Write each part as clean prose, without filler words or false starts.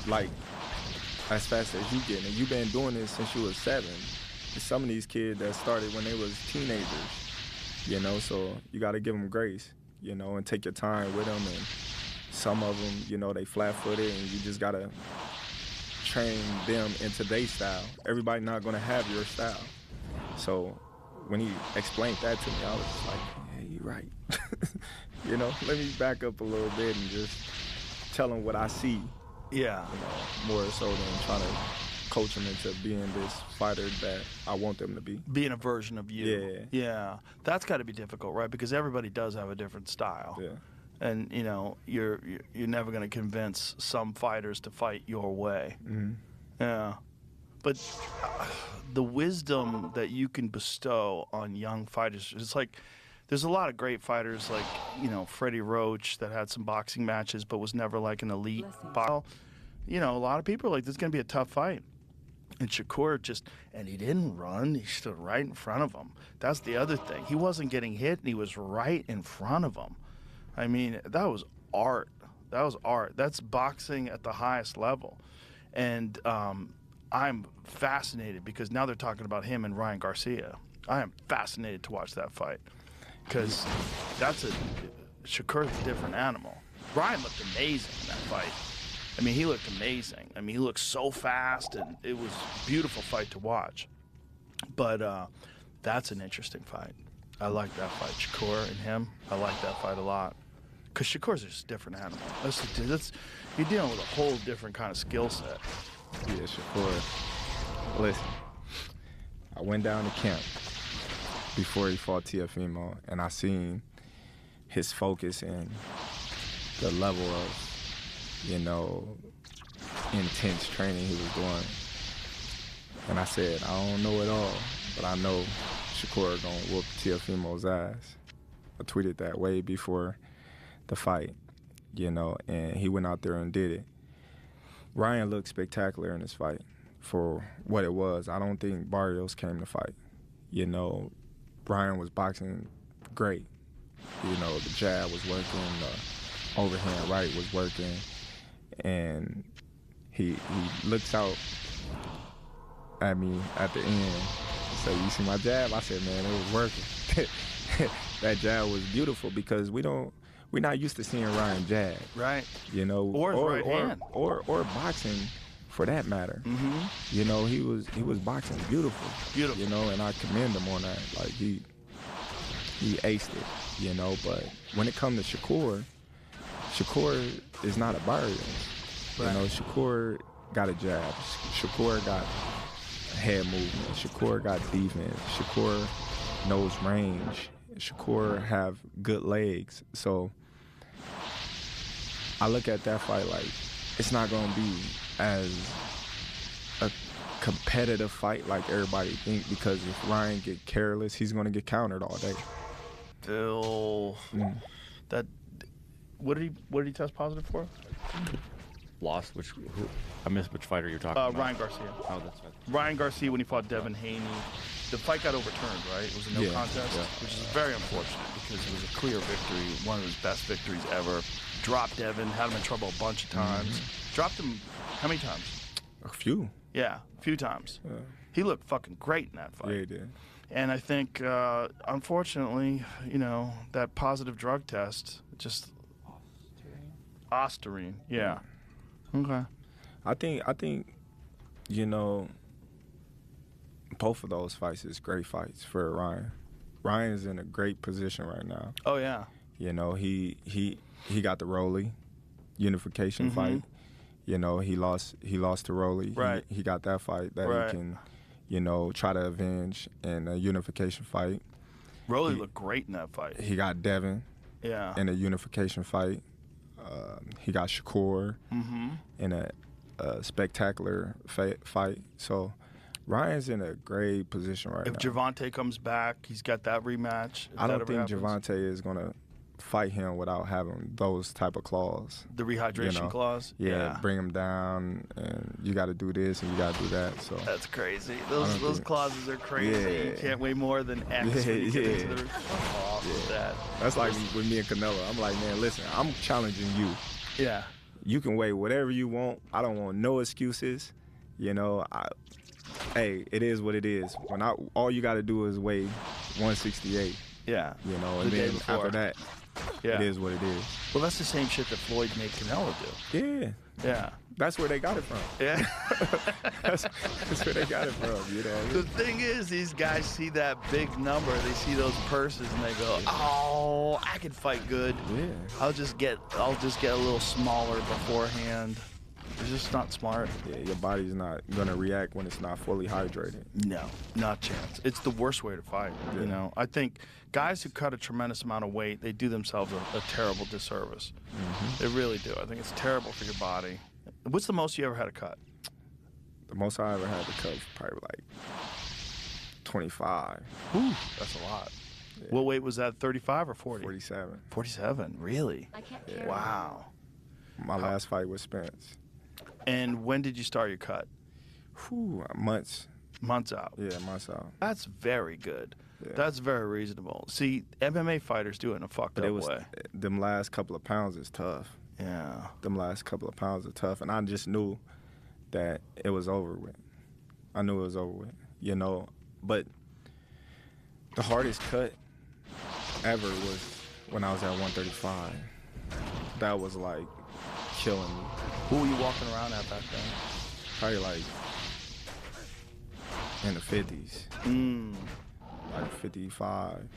like as fast as you getting, and you've been doing this since you was 7. There's some of these kids that started when they was teenagers, you know. So you got to give them grace, you know, and take your time with them. And some of them, you know, they flat-footed, and you just gotta train them into their style. Everybody not gonna have your style. So when he explained that to me, I was just like, yeah, you're right. You know, let me back up a little bit and just tell him what I see. Yeah. You know, more so than trying to coach them into being this fighter that I want them to be. Being a version of you. Yeah. Yeah. That's got to be difficult, right? Because everybody does have a different style. Yeah. And, you know, you're never going to convince some fighters to fight your way. Mm-hmm. Yeah. But the wisdom that you can bestow on young fighters, it's like there's a lot of great fighters like, you know, Freddie Roach that had some boxing matches but was never like an elite boxer. You know, a lot of people are like, this is going to be a tough fight. And Shakur and he didn't run. He stood right in front of him. That's the other thing. He wasn't getting hit, and he was right in front of him. I mean, that was art. That was art. That's boxing at the highest level. And I'm fascinated because now they're talking about him and Ryan Garcia. I am fascinated to watch that fight because Shakur's a different animal. Ryan looked amazing in that fight. I mean, he looked amazing. I mean, he looked so fast, and it was a beautiful fight to watch. But that's an interesting fight. I like that fight. Shakur and him, I like that fight a lot. Because Shakur's just a different animal. You're dealing with a whole different kind of skill set. Yeah, Shakur. Listen, I went down to camp before he fought Teofimo, and I seen his focus and the level of, you know, intense training he was doing. And I said, I don't know it all, but I know Shakur gonna whoop Teofimo's ass. I tweeted that way before the fight, you know, and he went out there and did it. Ryan looked spectacular in this fight for what it was. I don't think Barrios came to fight. You know, Ryan was boxing great. You know, the jab was working, the overhand right was working, and he looks out at me at the end. So, you see my jab? I said, man, it was working. That jab was beautiful because we're not used to seeing Ryan jab. Right. You know, or his right hand. Or boxing for that matter. Mm-hmm. You know, he was boxing beautiful. Beautiful. You know, and I commend him on that. Like he aced it, you know, but when it comes to Shakur is not a Barrios. Right. You know, Shakur got a jab. Shakur got head movement. Shakur got defense. Shakur knows range. Shakur have good legs. So I look at that fight like it's not going to be as a competitive fight like everybody think, because if Ryan get careless, he's going to get countered all day. What did he test positive for? Lost. I missed which fighter you're talking about. Ryan Garcia. Oh, that's right. Ryan Garcia, when he fought Devin Haney, the fight got overturned, right? It was a no contest, which is very unfortunate because it was a clear victory, one of his best victories ever. Dropped Devin, had him in trouble a bunch of times. Mm-hmm. Dropped him how many times? A few. Yeah, a few times. Yeah. He looked fucking great in that fight. Yeah, he did. And I think, unfortunately, you know, that positive drug test just... Ostarine, yeah. Okay. I think, you know, both of those fights is great fights for Ryan. Ryan's in a great position right now. Oh yeah. You know, he got the Rolly unification fight. You know, he lost to Rolly. Right. He got that fight that he can, you know, try to avenge in a unification fight. Rolly looked great in that fight. He got Devin. Yeah. In a unification fight. He got Shakur in a spectacular fight. So Ryan's in a great position right now. If Gervonta comes back, he's got that rematch. I don't think Gervonta is going to fight him without having those type of clause. The rehydration you know? clause? Yeah, bring him down, and you got to do this, and you got to do that. So that's crazy. Those clauses are crazy. Yeah. You can't weigh more than X when you get into the that. That's like with me and Canelo. I'm like, man, listen, I'm challenging you. Yeah. You can weigh whatever you want. I don't want no excuses. You know, hey, it is what it is. All you got to do is weigh 168. Yeah. You know, The and day then before. after that, Yeah. it is what it is. Well, that's the same shit that Floyd made Canelo do. Yeah, Yeah. that's where they got it from. Yeah. That's where they got it from. You know. The thing is, these guys see that big number, they see those purses, and they go, "Oh, I can fight good. Yeah. I'll just get a little smaller beforehand." It's just not smart. Yeah, your body's not gonna react when it's not fully hydrated. No, not a chance. It's the worst way to fight. Yeah. You know, I think guys who cut a tremendous amount of weight, they do themselves a terrible disservice. They really do. I think it's terrible for your body. What's the most you ever had to cut? The most I ever had to cut was probably like 25, Whew, that's a lot. Yeah. What weight was that? 35 or 40? 47. 47. Really? I can't carry Wow. My last fight was Spence. And when did you start your cut? Whew, months. Months out. Yeah, months out. That's very good. Yeah. That's very reasonable. See, MMA fighters do it in a fucked But up it was way. them last couple of pounds is tough. Yeah. Them last couple of pounds are tough, and I just knew that it was over with. I knew it was over with, you know. But the hardest cut ever was when I was at 135. That was like killing me. Who were you walking around at back then? Probably like in the 50s, like 55.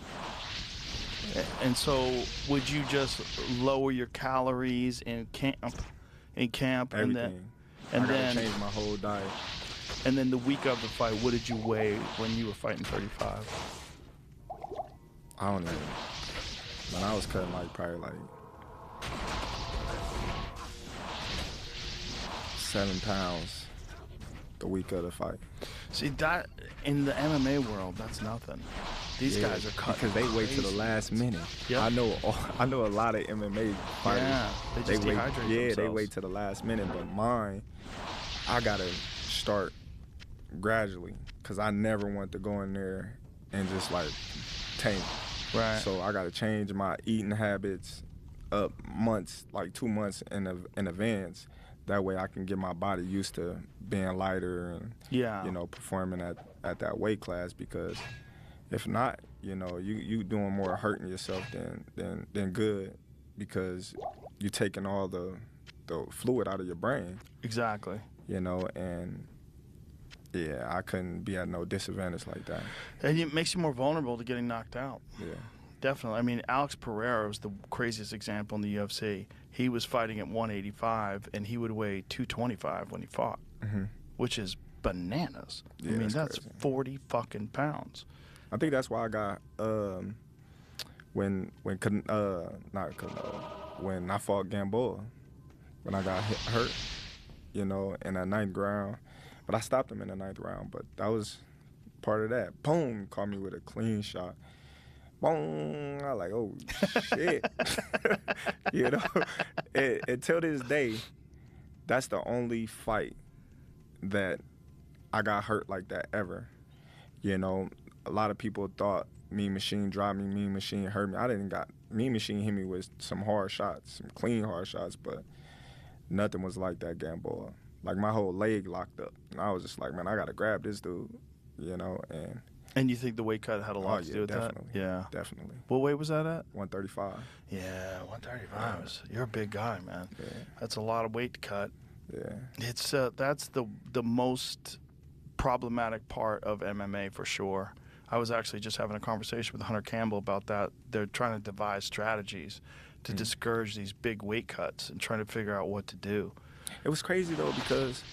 And so, would you just lower your calories in camp, Everything. and I gotta then change my whole diet. and then the week of the fight, what did you weigh when you were fighting 35? I don't know. When I was cutting like probably like 7 pounds the week of the fight. See, that in the MMA world, that's nothing. These Yeah, guys are cutting because they wait to the crazy. last minute. Yeah. I know a lot of MMA fighters. Yeah, they just wait. dehydrate Yeah, they themselves. wait to the last minute. But mine, I gotta start gradually because I never want to go in there and just like tank. Right. So I gotta change my eating habits up months, like 2 months in advance. That way I can get my body used to being lighter and Yeah. you know performing at that weight class, because if not, you know, you doing more hurting yourself than good, because you're taking all the fluid out of your brain, Exactly. you know, and yeah, I couldn't be at no disadvantage like that. And it makes you more vulnerable to getting knocked out. Yeah. Definitely. I mean, Alex Pereira was the craziest example in the UFC. He was fighting at 185, and he would weigh 225 when he fought, which is bananas. Yeah, I mean, that's that's crazy. 40 fucking pounds. I think that's why I got when I fought Gamboa, when I got hurt, you know, in that 9th round, but I stopped him in the 9th round. But that was part of that. Boom, caught me with a clean shot. Boom, I was like, oh shit, you know. Until this day, that's the only fight that I got hurt like that ever. You know, a lot of people thought Mean Machine dropped me, Mean Machine hurt me. I didn't got Mean Machine hit me with some hard shots, some clean hard shots, but nothing was like that Gamboa. Like my whole leg locked up, and I was just like, man, I gotta grab this dude, you know. And you think the weight cut had a lot to do with definitely, that? Yeah. definitely. What weight was that at? 135. Yeah, 135. You're a big guy, man. Yeah, That's a lot of weight to cut. yeah. It's that's the most problematic part of MMA for sure. I was actually just having a conversation with Hunter Campbell about that. They're trying to devise strategies to discourage these big weight cuts and trying to figure out what to do. It was crazy though, because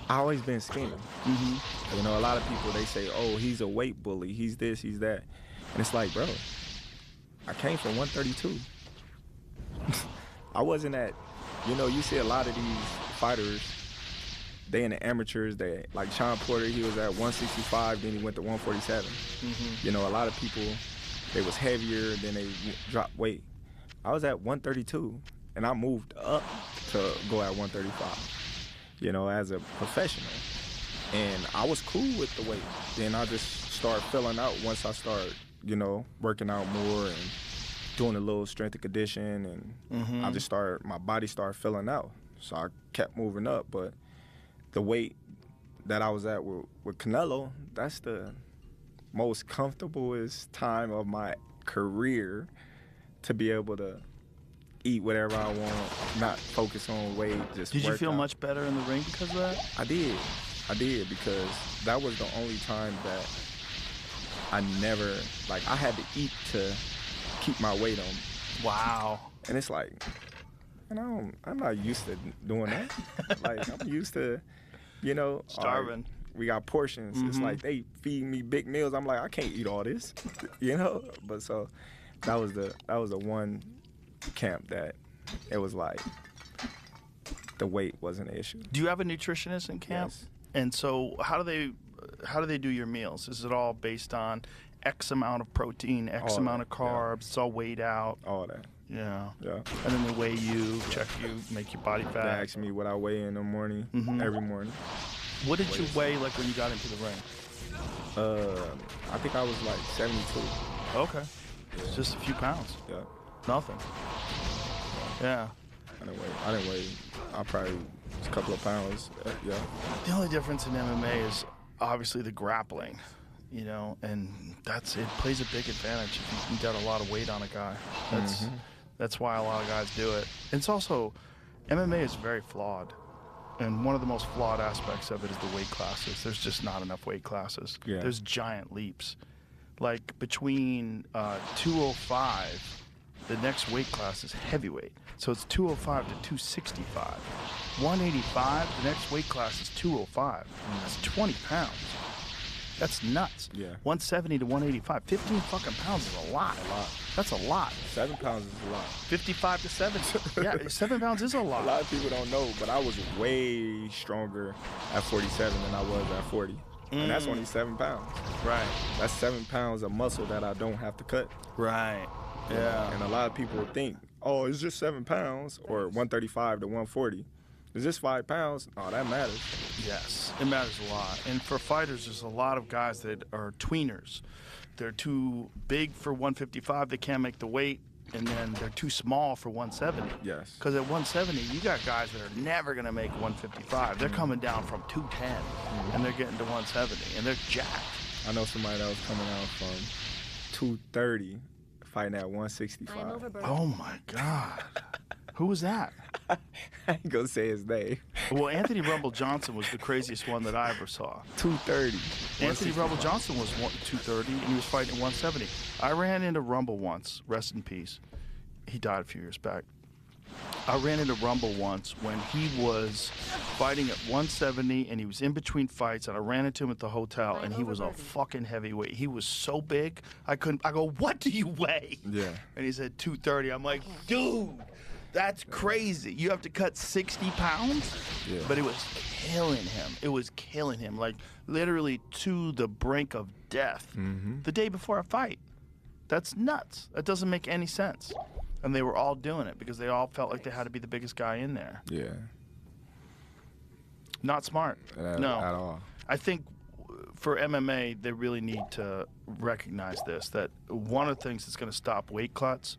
I always been skinny. You know, a lot of people, they say, oh, he's a weight bully, he's this, he's that. And it's like, bro, I came from 132. I wasn't at, you know, you see a lot of these fighters, they in the amateurs, they like Sean Porter, he was at 165, then he went to 147. You know, a lot of people, they was heavier, then they dropped weight. I was at 132, and I moved up to go at 135. You know, as a professional. And I was cool with the weight. Then I just started filling out once I started, you know, working out more and doing a little strength and condition, and my body started filling out. So I kept moving up, but the weight that I was at with Canelo, that's the most comfortablest time of my career to be able to eat whatever I want, not focus on weight, just Did you work feel out. much better in the ring because of that? I did, because that was the only time that I never, like, I had to eat to keep my weight on. Wow. And it's like, I'm not used to doing that. Like, I'm used to, Starving. all right, we got portions. It's like they feed me big meals. I'm like, I can't eat all this, But so that was the one camp that it was like the weight wasn't an issue. Do you have a nutritionist in camp? Yes. And so how do they do your meals? Is it all based on X amount of protein, X All amount that, of carbs? It's all weighed out. All that. Yeah. Yeah. And then they weigh you, check you, make your body They fat. asked me what I weigh in the morning, every morning. What did you weigh like when you got into the ring? I think I was like 72. Okay. It's just a few pounds. Yeah. Nothing. Yeah. I didn't weigh. I probably was a couple of pounds. Yeah. The only difference in MMA is obviously the grappling, and it plays a big advantage if you can get a lot of weight on a guy. That's why a lot of guys do it. And it's also, MMA is very flawed. And one of the most flawed aspects of it is the weight classes. There's just not enough weight classes. Yeah. There's giant leaps. Like between 205, the next weight class is heavyweight. So it's 205 to 265. 185, the next weight class is 205. That's 20 pounds. That's nuts. Yeah. 170 to 185. 15 fucking pounds is a lot. That's a lot. 7 pounds is a lot. 55 to 70. Yeah, 7 pounds is a lot. A lot of people don't know, but I was way stronger at 47 than I was at 40. And that's only 7 pounds. Right. That's 7 pounds of muscle that I don't have to cut. Right. Yeah. And a lot of people think, oh, it's just 7 pounds, or 135 to 140. Is this 5 pounds? Oh, that matters. Yes, it matters a lot. And for fighters, there's a lot of guys that are tweeners. They're too big for 155, they can't make the weight, and then they're too small for 170. Yes. Because at 170, you got guys that are never going to make 155. They're coming down from 210, and they're getting to 170, and they're jacked. I know somebody that was coming out from 230, fighting at 165. Oh, my God. Who was that? I ain't gonna say his name. Well, Anthony Rumble Johnson was the craziest one that I ever saw. 230. Anthony Rumble Johnson was 230, and he was fighting at 170. I ran into Rumble once. Rest in peace. He died a few years back. I ran into Rumble once when he was fighting at 170, and he was in between fights, and I ran into him at the hotel, and he was a fucking heavyweight. He was so big, I go, what do you weigh? Yeah. And he said 230. I'm like, dude, that's crazy. You have to cut 60 pounds? Yeah. But it was killing him. It was killing him, like literally to the brink of death the day before a fight. That's nuts. That doesn't make any sense. And they were all doing it because they all felt like they had to be the biggest guy in there. Yeah. Not smart. No. At all. I think for MMA, they really need to recognize this, that one of the things that's going to stop weight cuts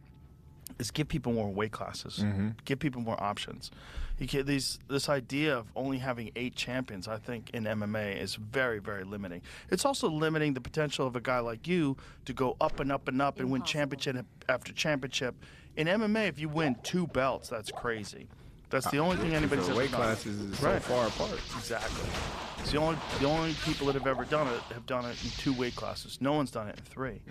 is give people more weight classes, give people more options. This idea of only having 8 champions, I think, in MMA is very, very limiting. It's also limiting the potential of a guy like you to go up and up and up and win championship after championship. In MMA, if you win 2 belts, that's crazy. That's the only thing anybody's The ever weight done. classes is so far apart. Exactly. It's the only people that have ever done it have done it in 2 weight classes. No one's done it in 3.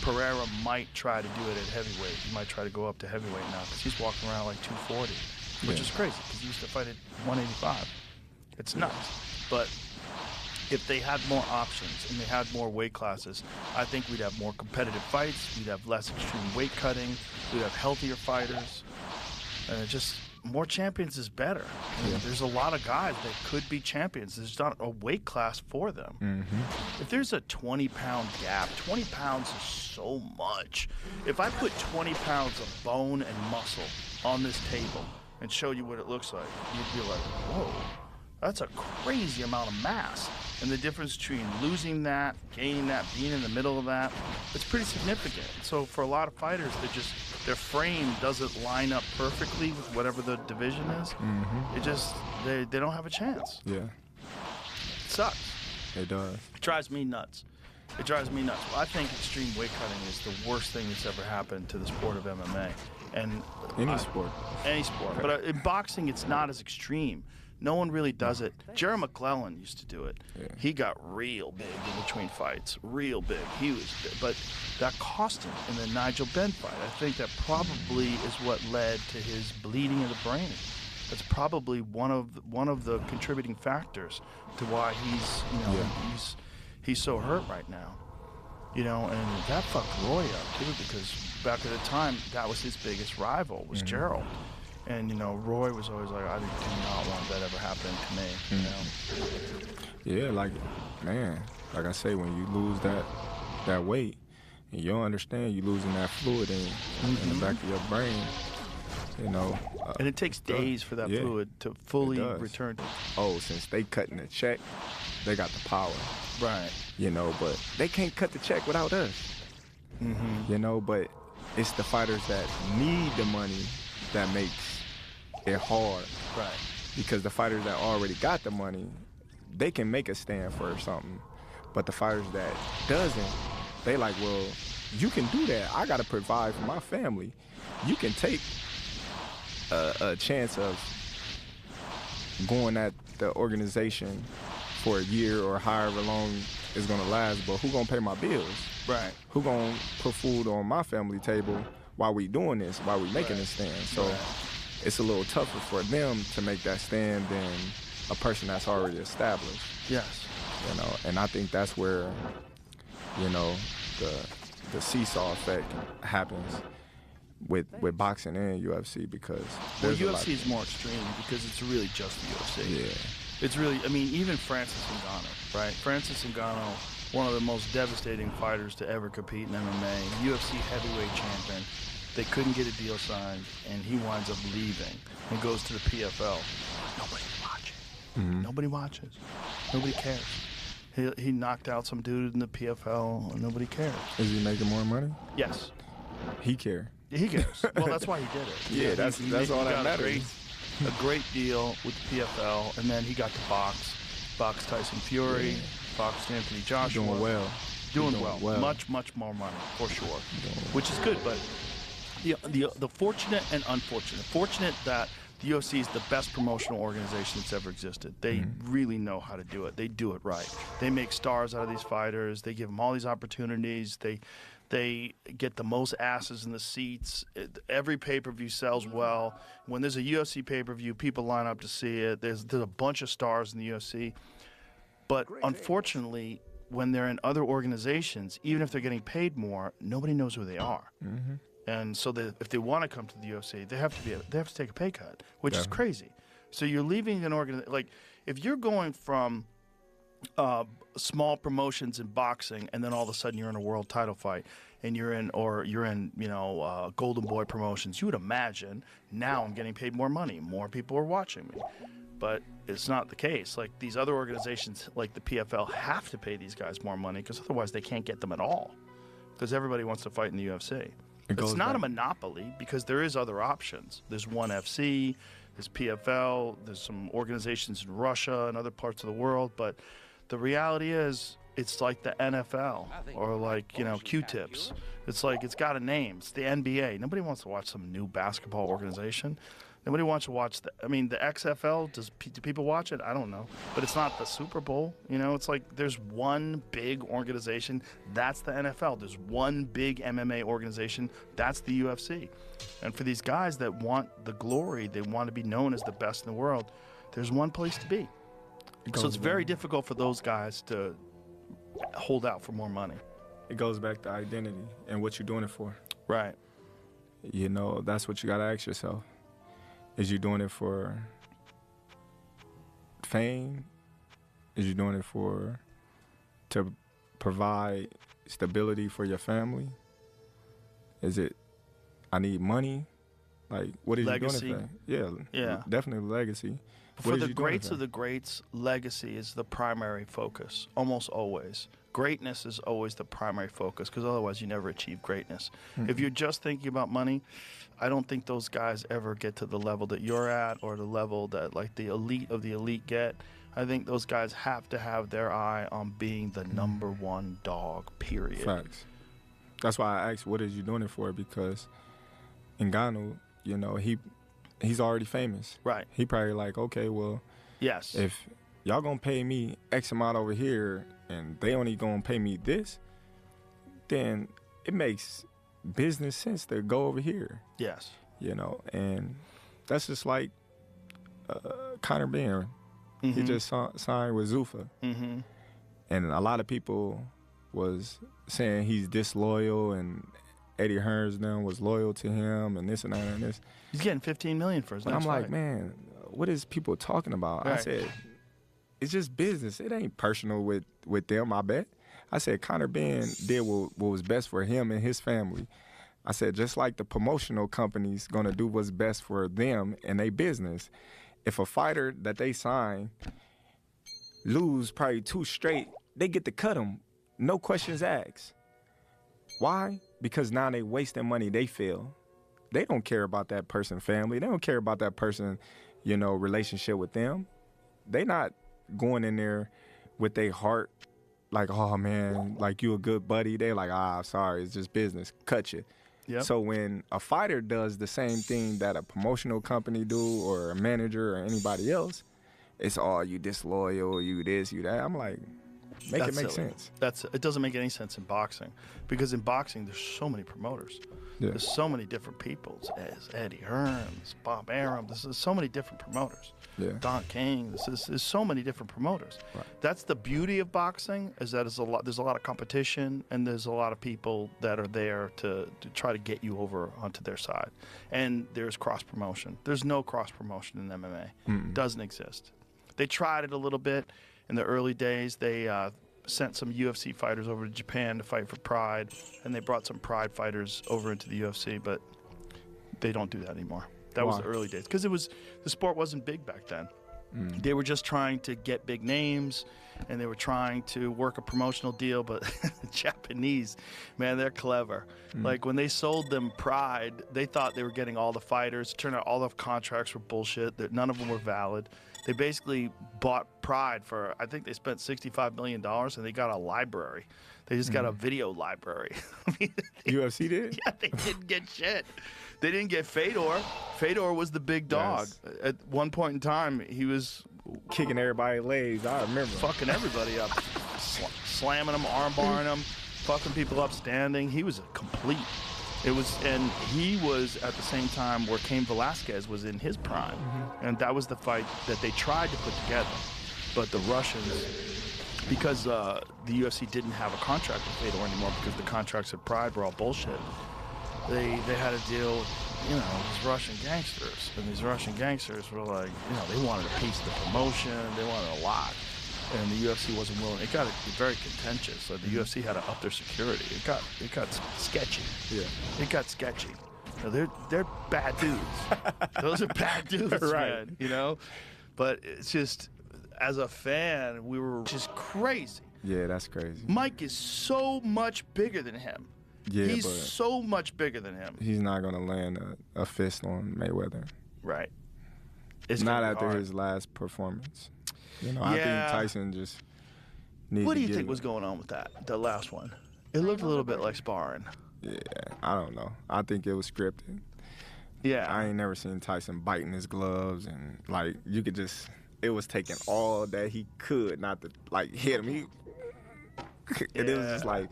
Pereira might try to do it at heavyweight. He might try to go up to heavyweight now because he's walking around like 240, which is crazy because he used to fight at 185. It's nuts. But if they had more options and they had more weight classes, I think we'd have more competitive fights. We'd have less extreme weight cutting. We'd have healthier fighters. And just more champions is better. There's a lot of guys that could be champions. There's not a weight class for them. If there's a 20-pound gap, 20 pounds is so much. If I put 20 pounds of bone and muscle on this table and show you what it looks like, you'd be like, whoa, That's a crazy amount of mass. And the difference between losing that, gaining that, being in the middle of that, it's pretty significant. So for a lot of fighters, their frame doesn't line up perfectly with whatever the division is. It just, they don't have a chance. Yeah, It sucks. it does. It drives me nuts. It drives me nuts. Well, I think extreme weight cutting is the worst thing that's ever happened to the sport of MMA. And Any sport. Any sport. But in boxing, it's not as extreme. No one really does it. Jerry McClellan used to do it. Yeah. He got real big in between fights, real big. He was big. But that cost him in the Nigel Benn fight. I think that probably is what led to his bleeding of the brain. That's probably one of the contributing factors to why he's so hurt right now. You know, and that fucked Roy up too, because back at the time that was his biggest rival was Gerald. And, you know, Roy was always like, I do not want that ever happening to me, you know? Yeah, like, man, like I say, when you lose that weight, and you don't understand you losing that fluid in the back of your brain, you know. And it takes days for that fluid to fully return to. Oh, since they cutting the check, they got the power. Right. You know, but they can't cut the check without us. You know, but it's the fighters that need the money that makes it hard. Right. Because the fighters that already got the money, they can make a stand for something. But the fighters that doesn't, they like, well, you can do that. I got to provide for my family. You can take a chance of going at the organization for a year or however long it's going to last, but who going to pay my bills? Right. Who going to put food on my family table while we doing this, while we making this stand? So it's a little tougher for them to make that stand than a person that's already established. Yes. You know, and I think that's where, you know, the seesaw effect happens with boxing and UFC, because UFC is more extreme because it's really just the UFC. Yeah. It's really, I mean, even Francis Ngannou, right? Francis Ngannou, one of the most devastating fighters to ever compete in MMA, UFC heavyweight champion. They couldn't get a deal signed, and he winds up leaving and goes to the PFL. Nobody watches. Nobody watches. Nobody cares. He knocked out some dude in the PFL, and nobody cares. Is he making more money? Yes. He care. He cares. Well, that's why he did it. Yeah, that's all that matters. A great deal with the PFL, and then he got to box Tyson Fury, boxed Anthony Joshua. Doing well. Doing well. Much more money, for sure. Which is good, but the fortunate and unfortunate. Fortunate that the UFC is the best promotional organization that's ever existed. They really know how to do it. They do it right. They make stars out of these fighters. They give them all these opportunities. They get the most asses in the seats. Every pay-per-view sells well. When there's a UFC pay-per-view, people line up to see it. There's a bunch of stars in the UFC. But unfortunately, when they're in other organizations, even if they're getting paid more, nobody knows who they are. And so if they want to come to the UFC, they have to take a pay cut, which is crazy. So you're leaving an organization. Like, if you're going from small promotions in boxing, and then all of a sudden you're in a world title fight, and you're in Golden Boy promotions, you would imagine, now I'm getting paid more money, more people are watching me. But it's not the case. Like, these other organizations, like the PFL, have to pay these guys more money, because otherwise they can't get them at all, because everybody wants to fight in the UFC. It's not a monopoly, because there is other options. There's ONE FC, there's PFL, there's some organizations in Russia and other parts of the world, but the reality is, it's like the NFL or like, Q-tips. It's like, it's got a name. It's the NBA. Nobody wants to watch some new basketball organization. Nobody wants to watch the XFL. Do people watch it? I don't know. But it's not the Super Bowl. It's like there's one big organization. That's the NFL. There's one big MMA organization. That's the UFC. And for these guys that want the glory, they want to be known as the best in the world, there's one place to be. So it's very difficult for those guys to hold out for more money. It goes back to identity and what you're doing it for. Right. That's what you got to ask yourself. Is you doing it for fame? Is you doing it to provide stability for your family? Is it, I need money? Like, what are you doing it for? Yeah, definitely legacy. For is the you doing it greats for? of the greats, legacy is the primary focus, almost always. Greatness is always the primary focus because otherwise you never achieve greatness. If you're just thinking about money, I don't think those guys ever get to the level that you're at or the level that like the elite of the elite get. I think those guys have to have their eye on being the number one dog, period. Facts. That's why I asked, what is you doing it for? Because Ngannou, you know, he's already famous. Right. He probably like, okay, well, Yes. if y'all gonna pay me X amount over here and they only gonna pay me this, then it makes business sense to go over here, Yes. you know. And that's just like Conor Benn. He just signed with Zuffa. Mm-hmm. And a lot of people was saying he's disloyal and Eddie Hearns now was loyal to him and this and that and this. He's getting $15 million for his But next I'm like, fight. man, what is people talking about? I Right. said, it's just business. It ain't personal with them, I bet. I said, Conor Benn did what was best for him and his family. I said, just like the promotional companies going to do what's best for them and their business. If a fighter that they sign lose probably 2 straight, they get to cut him. No questions asked. Why? Because now they wasting money, they feel. They don't care about that person's family. They don't care about that person, you know, relationship with them. They not going in there with their heart like, oh man, like you a good buddy. They like, sorry, it's just business. Cut you. Yep. So when a fighter does the same thing that a promotional company do or a manager or anybody else, it's all you disloyal, you this, you that. I'm like, make it make silly. sense. It doesn't make any sense in boxing because in boxing there's so many promoters. Yeah. There's so many different people. There's Eddie Hearns, Bob Arum. There's so many different promoters. Yeah. Don King. There's so many different promoters. Right. That's the beauty of boxing is that there's a lot of competition and there's a lot of people that are there to try to get you over onto their side. And there's cross promotion. There's no cross promotion in MMA. It doesn't exist. They tried it a little bit in the early days. They sent some UFC fighters over to Japan to fight for Pride, and they brought some Pride fighters over into the UFC, but they don't do that anymore. That was Why? the early days because the sport wasn't big back then. They were just trying to get big names, and they were trying to work a promotional deal. But the Japanese, man, they're clever. Like when they sold them Pride, they thought they were getting all the fighters. It turned out all the contracts were bullshit. That none of them were valid. They basically bought Pride for, I think they spent $65 million, and they got a library. They just got a video library. I mean, UFC did? yeah, they didn't get shit. They didn't get Fedor. Fedor was the big dog. Yes. At one point in time, he was Kicking everybody's legs, I remember. fucking everybody up, slamming them, armbarring them, fucking people up standing. He was a complete. And he was at the same time where Cain Velasquez was in his prime, and that was the fight that they tried to put together, but the Russians, because the UFC didn't have a contract with Fedor anymore because the contracts at Pride were all bullshit. They had a deal with, you know, these Russian gangsters, and these Russian gangsters were like, you know, they wanted a piece of the promotion, they wanted a lot, and the UFC wasn't willing. It got very contentious. Like the UFC had to up their security. It got sketchy. Yeah. It got sketchy. You know, they're bad dudes. Those are bad dudes, Right. man. You know, but it's just as a fan, we were just crazy. Yeah, that's crazy. Mike is so much bigger than him. Yeah, He's but so much bigger than him. he's not going to land a fist on Mayweather. Right. It's Not gonna be after hard. his last performance. You know, I Yeah. think Tyson just needs What to do you get think was going on with the last one? It looked a little bit like sparring. Yeah, I don't know. I think it was scripted. Yeah. I ain't never seen Tyson biting his gloves and like you could just. It was taking all that he could not to like hit him. And it was just Yeah. like,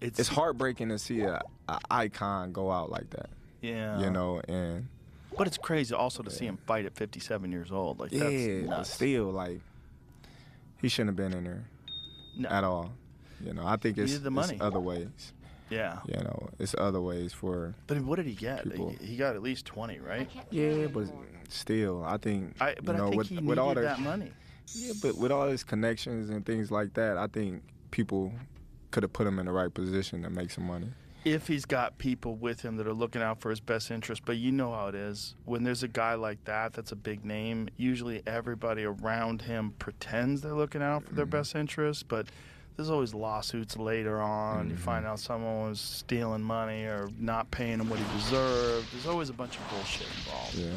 it's heartbreaking to see a icon go out like that. Yeah. You know, and But it's crazy also to see him fight at 57 years old. Like yeah, that's but nuts. still like he shouldn't have been in there No. at all. You know, I think it's, needed the money. it's other ways. Yeah. You know, it's other ways for. But what did he get? People. He got at least 20, right? Yeah, but still, I think But you know I think with he with needed all the that money. yeah, but with all his connections and things like that, I think people could have put him in the right position to make some money. if he's got people with him that are looking out for his best interest. But you know how it is. When there's a guy like that that's a big name, usually everybody around him pretends they're looking out for their best interest, but there's always lawsuits later on. You find out someone was stealing money or not paying him what he deserved. There's always a bunch of bullshit involved. Yeah.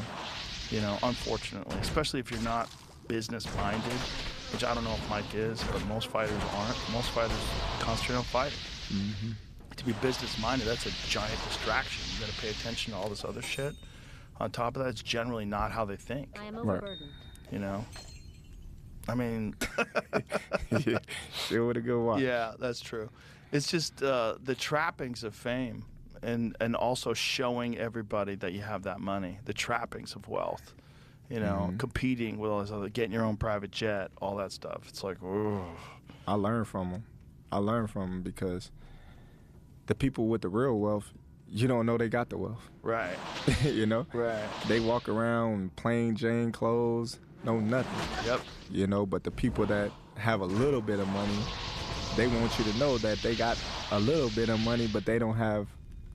You know, unfortunately, especially if you're not business-minded, which I don't know if Mike is, but most fighters aren't. Most fighters concentrate on fighting. To be business-minded, that's a giant distraction. You got to pay attention to all this other shit. On top of that, it's generally not how they think. I am overburdened. You know? I mean... Yeah. Still with a good watch. Yeah, that's true. It's just the trappings of fame and also showing everybody that you have that money, the trappings of wealth, you know, competing with all this other, getting your own private jet, all that stuff. It's like, ooh. I learned from them. I learned from them because the people with the real wealth, you don't know they got the wealth. Right. You know? Right. They walk around in plain Jane clothes, no nothing. Yep. You know, but the people that have a little bit of money, they want you to know that they got a little bit of money, but they don't have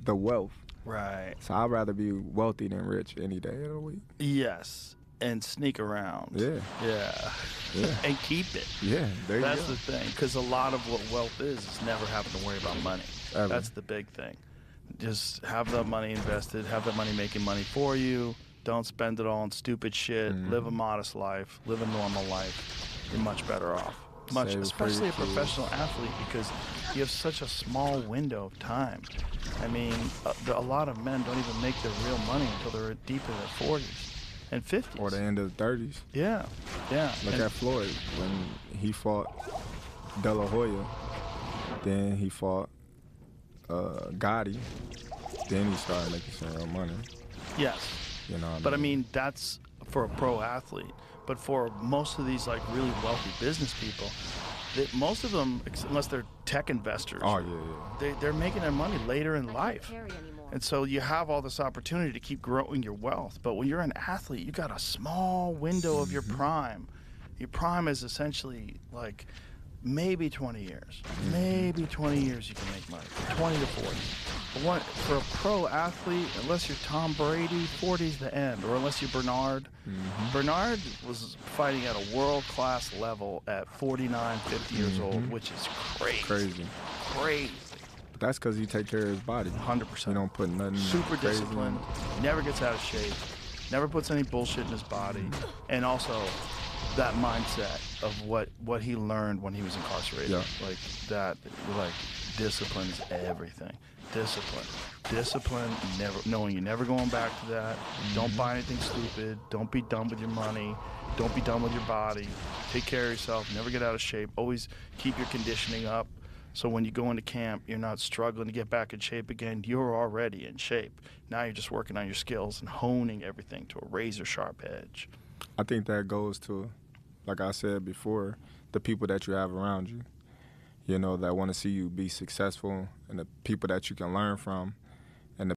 the wealth. Right. So I'd rather be wealthy than rich any day of the week. Yes. And sneak around. Yeah. Yeah. Yeah. And keep it. Yeah, there That's you go. the thing. Because a lot of what wealth is never having to worry about money. Ever. That's the big thing. Just have the money invested, have that money making money for you. Don't spend it all on stupid shit. Live a modest life. Live a normal life. You're much better off. Much, Save for especially your a kids. professional athlete, because you have such a small window of time. I mean, a lot of men don't even make their real money until they're deep in their 40s and 50s. Or the end of the 30s. Yeah, yeah. Look And- at Floyd when he fought De La Hoya. Then he fought Gotti. Then he started making some real money. Yes. You know what But I mean, that's for a pro athlete. But for most of these like really wealthy business people, most of them, unless they're tech investors, Oh, yeah. they're making their money later in I life. can't carry anymore. And so you have all this opportunity to keep growing your wealth. But when you're an athlete, you got a small window of your prime. Your prime is essentially like maybe 20 years. Maybe 20 years you can make money. 20 to 40. But for a pro athlete, unless you're Tom Brady, 40's the end. Or unless you're Bernard. Bernard was fighting at a world-class level at 49, 50 years old, which is crazy. Crazy. Crazy. But that's because he take care of his body. 100%. He don't put nothing Super crazy disciplined, never gets out of shape, never puts any bullshit in his body, and also that mindset of what he learned when he was incarcerated. Yeah. Like that, like discipline is everything. Discipline, never knowing you're never going back to that. Don't buy anything stupid. Don't be dumb with your money. Don't be dumb with your body. Take care of yourself. Never get out of shape. Always keep your conditioning up. So when you go into camp, you're not struggling to get back in shape again. You're already in shape. Now you're just working on your skills and honing everything to a razor sharp edge. I think that goes to, like I said before, the people that you have around you, you know, that want to see you be successful and the people that you can learn from.